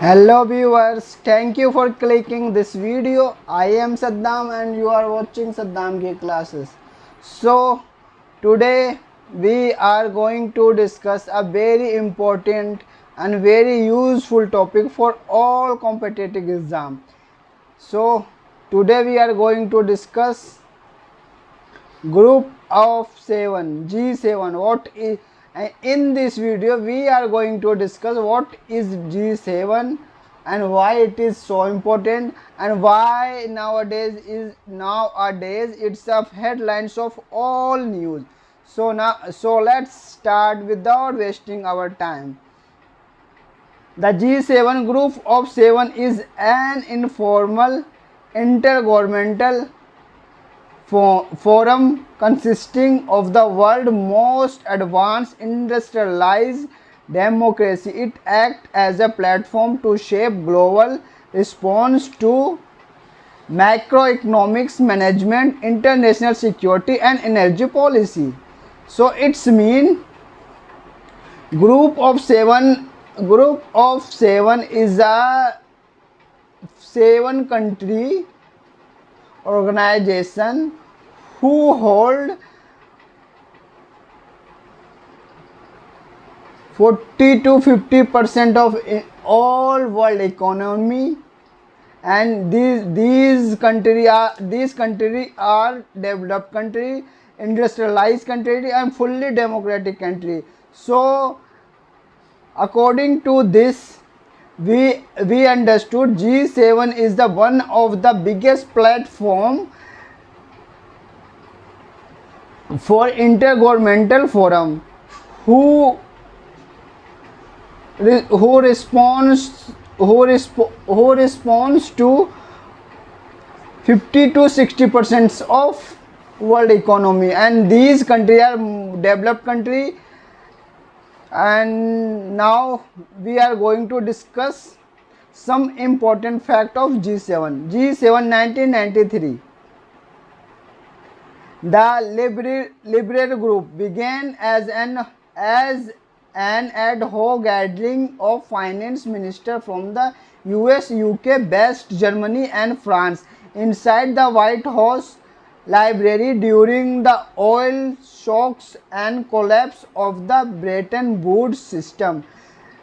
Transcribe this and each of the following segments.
Hello viewers, thank you for clicking this video. I am Saddam and you are watching Saddam Ki classes. So today we are going to discuss a very important and very useful topic for all competitive exam. So today we are going to discuss group of 7 G7. What is in this video we are going to discuss what is G7 and why it is so important and why nowadays it's a headlines of all news. So let's start without wasting our time. The G7 group of 7 is an informal intergovernmental forum consisting of the world's most advanced industrialized democracy. It acts as a platform to shape global response to macroeconomics management, international security and energy policy. So it's mean group of seven is a 7 country organization who hold 40 to 50% of all world economy, and these country are developed country, industrialized country and fully democratic country. So according to this, we understood G7 is the one of the biggest platform for intergovernmental forum who responds to 50 to 60% of world economy, and these countries are developed country. And now we are going to discuss some important fact of G7. G7 1993. The Liberal Group began as an ad hoc gathering of finance ministers from the US, UK, West Germany and France inside the White House library during the oil shocks and collapse of the Bretton Woods system.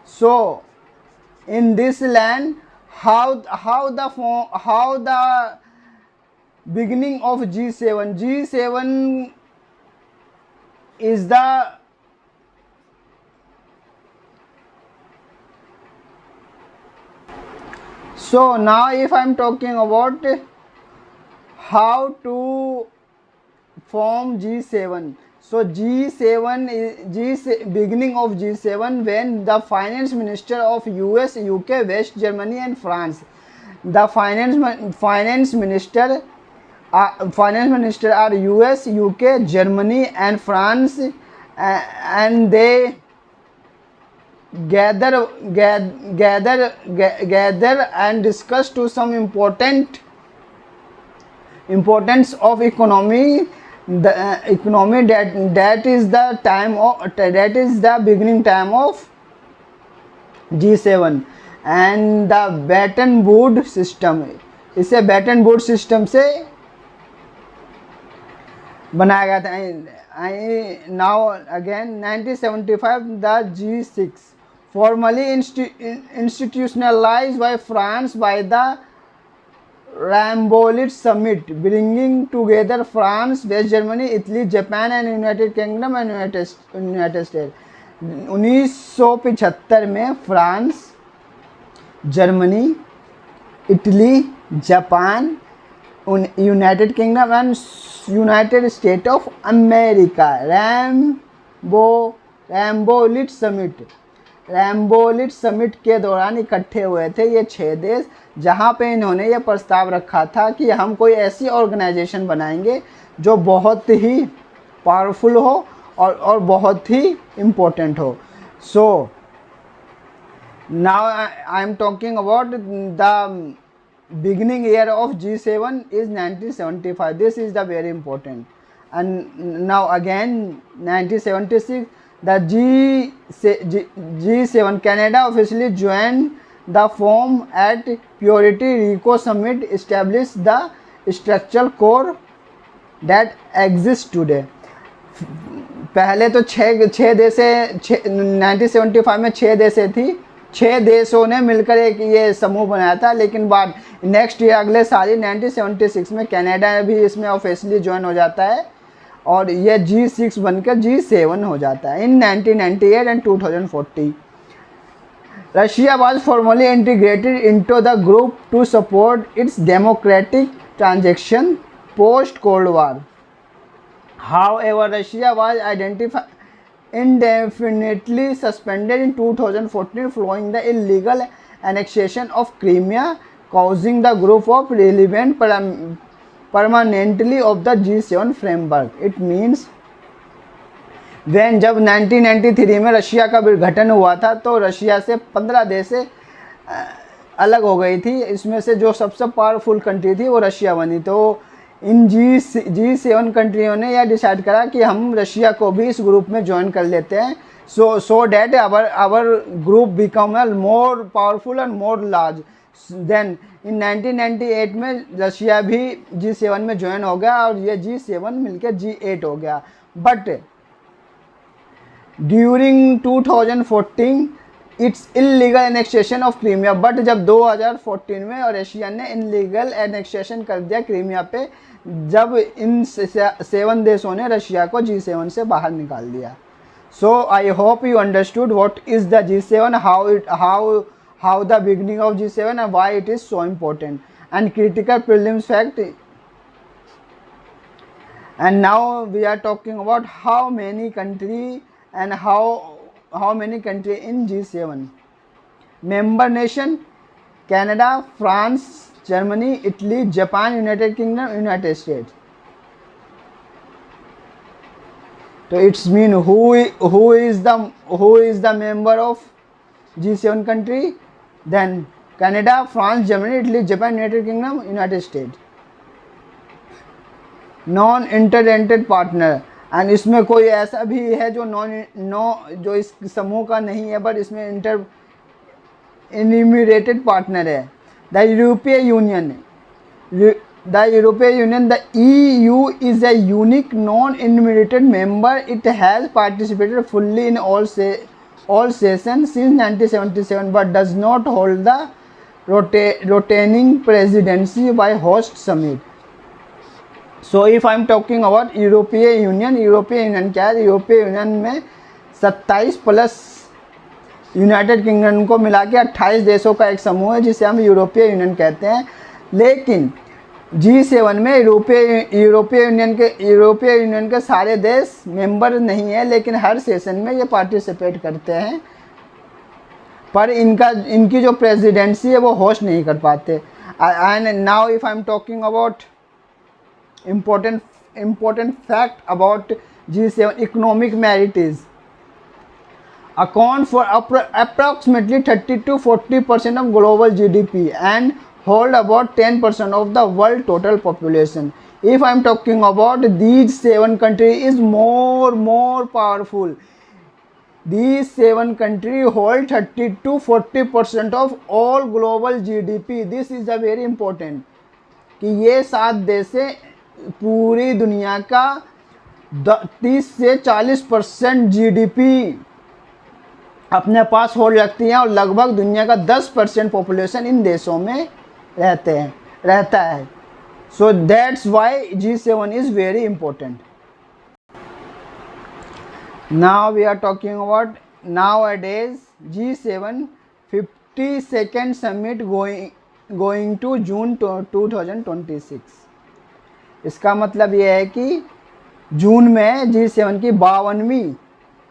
So in this land, how the beginning of G7 is the so now if I'm talking about how to form G7. So beginning of G7 when the finance minister of US, UK, West Germany and France. The finance minister are US, UK, Germany and France, and they gather and discuss to some importance of economy. The economy that is the beginning time of G7, and the Bretton Woods system, इसे Bretton Woods system से बनाया गया था. Now again 1975 the G6 formally institutionalized by France by the Rambouillet Summit, bringing together France, West Germany, Italy, Japan and United Kingdom and United States. 1975 में France, Germany, Italy, Japan, United Kingdom and United State of America Rambouillet summit के दौरान इकट्ठे हुए थे ये 6 देश, जहां पे इन्होंने ये प्रस्ताव रखा था कि हम कोई ऐसी ऑर्गेनाइजेशन बनाएंगे जो बहुत ही पावरफुल हो और बहुत ही इम्पोर्टेंट हो. So now I am talking about the beginning year of G7 is 1975. This is the very important. And now again 1976 the G7 Canada officially joined the forum at Puerto Rico summit established the structural core that exists today. पहले तो छः देश 1975 में 6 देशें थी, 6 देशों ने मिलकर एक ये समूह बनाया था, लेकिन बाद नेक्स्ट ईयर अगले साल ही 1976 में कनाडा भी इसमें ऑफिशियली ज्वाइन हो जाता है और ये G6 बनकर G7 हो जाता है इन 1998 and 2040. Russia was formally integrated into the group to support its democratic transition post-Cold War. However, Russia was indefinitely suspended in 2014 following the illegal annexation of Crimea, causing the group of relevant permanently of the G7 framework. It means जब 1993 में Russia का विघटन हुआ था तो Russia से 15 देश अलग हो गई थी, इसमें से जो सबसे पावरफुल कंट्री थी वो रशिया बनी. तो इन G7 कंट्रियों ने यह डिसाइड करा कि हम रशिया को भी इस ग्रुप में ज्वाइन कर लेते हैं, so that our group become more powerful and more large. Then in 1998 में रशिया भी G7 में ज्वाइन हो गया और ये G7 मिलकर G8 हो गया. But during 2014 it's illegal annexation of Crimea. But जब 2014 में और रशिया ने इलीगल एनेक्सेशन कर दिया क्रीमिया पे, जब इन 7 देशों ने रशिया को G7 से बाहर निकाल दिया. So I hope you understood what is the G7, how the beginning of G7 and why it is so important and critical prelims fact. And now we are talking about how many country and how many country in G7. Member nation: Canada, France, Germany, Italy, Japan, United Kingdom, United States. So it's mean who is the member of G7 country? Then Canada, France, Germany, Italy, Japan, United Kingdom, United States. Non-integrated partner, and इसमें कोई ऐसा भी है जो जो इस समूह का नहीं है बट इसमें इनिमिरेटेड पार्टनर है. The European union, the EU is a unique non-enumerated member. It has participated fully in all sessions since 1977 but does not hold the rotating presidency by host summit. So if I am talking about European union क्या है? European union में 27 plus United kingdom को मिला के 28 देशों का एक समूह है जिसे हम यूरोपियन यूनियन कहते हैं. लेकिन G7 में यूरोपियन यूनियन के सारे देश मेंबर नहीं है, लेकिन हर सेशन में ये पार्टिसिपेट करते हैं, पर इनकी जो प्रेसिडेंसी है वो होस्ट नहीं कर पाते. And now if I am talking about important fact about G7 economic merit is account for approximately 30-40% of global GDP and hold about 10% of the world total population. If I am talking about these 7 countries is more powerful. These 7 countries hold 30-40% of all global GDP. This is a very important कि ये 7 देशें पूरी दुनिया का 30 से 40% GDP अपने पास hold रखती हैं और लगभग दुनिया का 10% पॉपुलेशन इन देशों में रहता है. So that's why G7 is very important. Now we are talking about nowadays G7 52nd summit going to June 2026. इसका मतलब ये है कि जून में G7 की 52वीं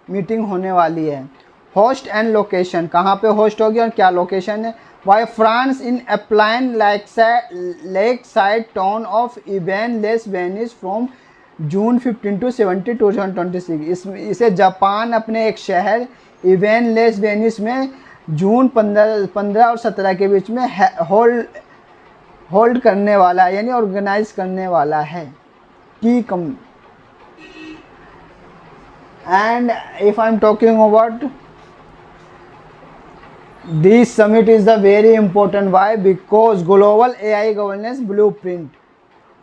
मीटिंग होने वाली है. होस्ट एंड लोकेशन, कहाँ पे होस्ट होगी और क्या लोकेशन है? वाई फ्रांस इन एप्लाइन lake side town of Evian les Bains from June 15 to 17 2026. इसे जापान अपने एक शहर इवेन लेस वेनिस में जून 15 और 17 के बीच में होल्ड करने वाला है, यानी ऑर्गेनाइज करने वाला है. की come and if I am talking about This summit is the very important. Why? Because global AI governance blueprint,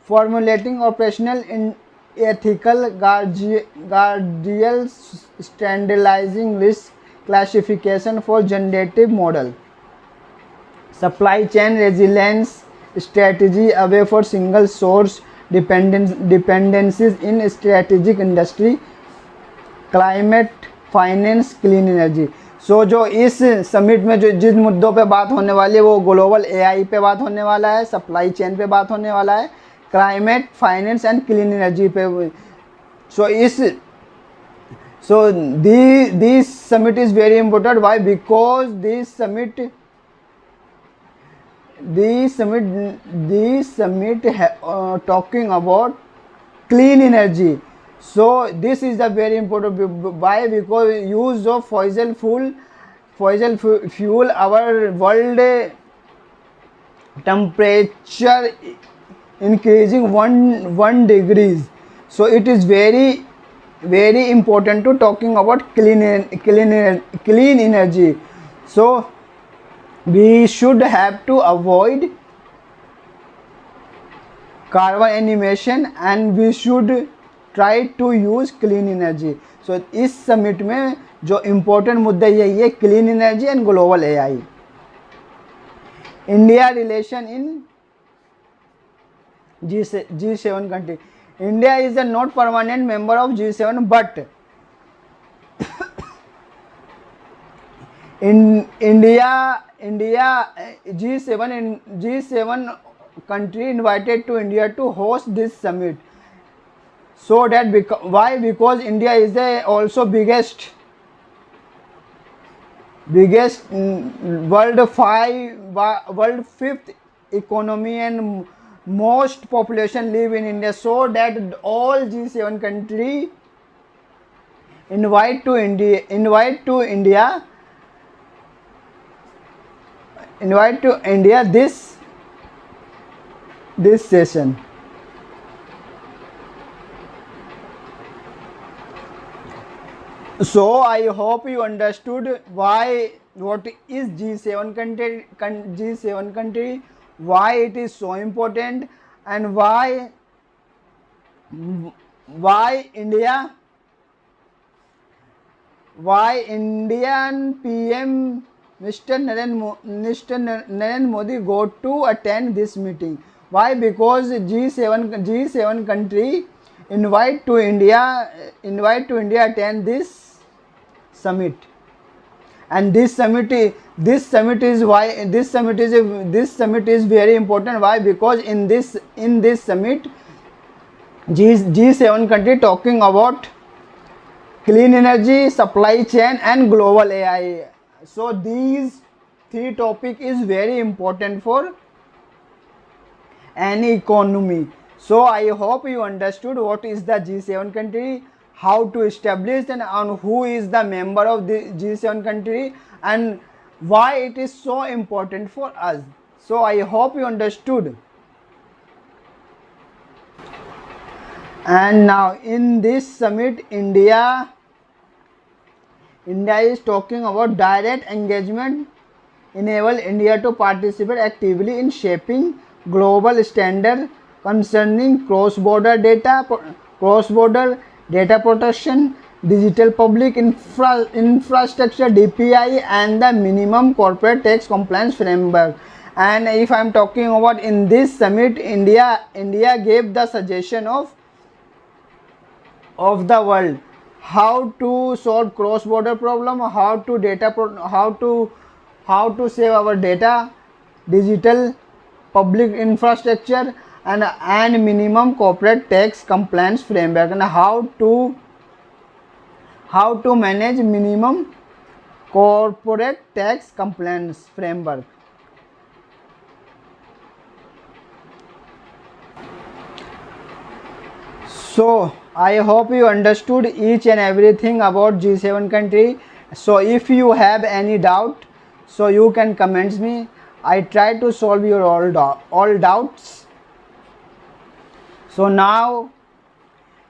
formulating operational in ethical guardrails, standardizing risk classification for generative model, supply chain resilience strategy away for single source dependencies in strategic industry, climate finance clean energy. So जो इस summit में जो जिस मुद्दों पे बात होने वाली है वो ग्लोबल एआई पे बात होने वाला है, सप्लाई चेन पे बात होने वाला है, climate finance and clean energy पे. So this summit is very important. Why? Because this summit talking about clean energy. So this is the very important. Why? Because use of fossil fuel our world temperature increasing 1 degrees. So it is very important to talking about clean energy. So we should have to avoid carbon emission and we should try to use clean energy. So इस summit में जो important मुद्दा यही है, clean energy and global AI. India relation in G7 country. India is a not permanent member of G7, but in India G7 country invited to India to host this summit. So that why? Because India is also biggest world fifth economy and most population live in India. So that all G7 country invite to India this session. So I hope you understood what is G7 country, why it is so important, and why Indian PM Mr. Narendra Modi go to attend this meeting. Why? Because G7 country invite to India attend this summit. And this summit is very important. Why? Because in this summit G7 country talking about clean energy, supply chain and global AI. So these three topic is very important for any economy. So I hope you understood what is the G7 country, how to establish and who is the member of the G7 country and why it is so important for us. So I hope you understood. And now in this summit India is talking about direct engagement enable India to participate actively in shaping global standard concerning cross-border data protection, digital public infrastructure DPI and the minimum corporate tax compliance framework. And if I am talking about in this summit, India gave the suggestion of the world how to solve cross-border problem, how to save our data, digital public infrastructure and minimum corporate tax compliance framework, and how to manage minimum corporate tax compliance framework. So I hope you understood each and everything about G7 country. So if you have any doubt, so you can comment me. I try to solve your all doubts. So now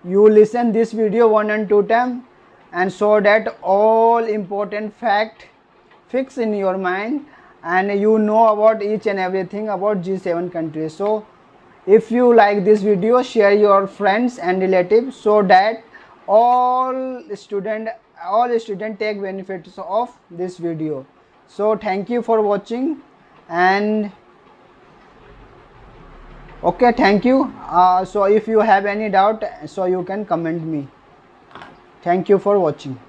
you listen this video 1 and 2 times and so that all important fact fix in your mind and you know about each and everything about G7 countries. So if you like this video, share your friends and relatives so that all student take benefits of this video. So thank you for watching, and okay, thank you. So if you have any doubt, so you can comment me. Thank you for watching.